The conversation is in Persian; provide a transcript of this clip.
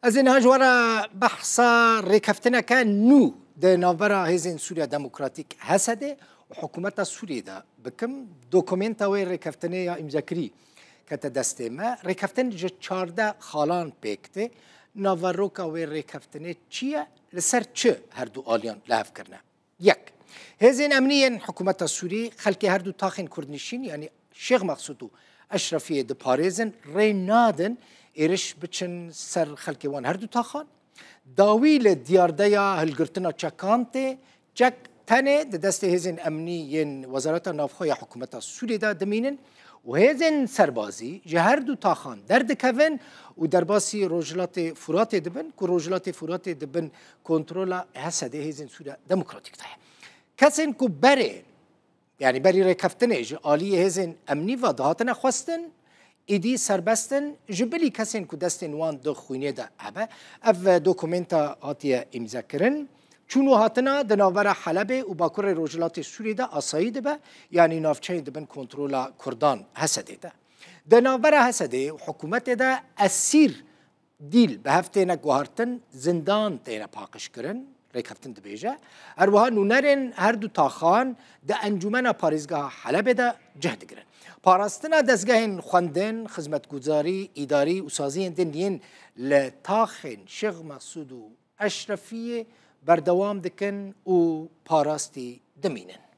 از این هجوارا بحثا ریکفتنه که نو ده نوبرا هزین سوریا دموکراتیک هسته و حکومت سوریه ده بکم دوکومنت وی ریکفتنه یا امزاکری که دسته ما ریکفتن جه 14 خالان پیکته نوروکا وی ریکفتنه چیه لسر چه هر دو آلیان لحف کرنه یک هزین امنیین حکومت سوریه خلکی هر دو تاخین کردنشین یعنی شیخ مقصودو اشرفیه ده پاریزن ری نادن ایرش بچن سر خلکی وان هر دو تاخان داویل دیارده یا هلگرتنا چکانته چک تنه ده دست هزین امنیین وزارت نافخوی حکومت سوریه ده دمینن و هزین سربازی جه هر دو تاخان درد کون و در باسی روجلات فرات دبن که روجلات فرات دبن کنترل حسده هزین سوریه دموکراتیک ده کسین که بره یعنی بری رکفتنه جه آلی هزین امنی و دهاتنه خواستن ایدی سربستن جبلی کسین که دستین وان دو خوینه ده هبه اف دوکومنتا هاتیه امضا کرن چونو هاتنا دناور حلبه و باکر روجلات سوریه ده آسایی ده یعنی نافچه دبن کنترول کردان حسده ده دناور حسده حکومت ده اسیر دیل به هفته نگوهارتن زندان تینا پاکش کرن ریکفتن ده بیجه اروها نونرین هر دو تاخان ده انجمن پاریزگاه حلبه ده جهد گرن پاراستنا دزگاهن خواندن خدمتگزاری اداری و سازی دنین لتاخن شیخ مقصود و اشرفیه بردوام دکن و پاراستی دمینن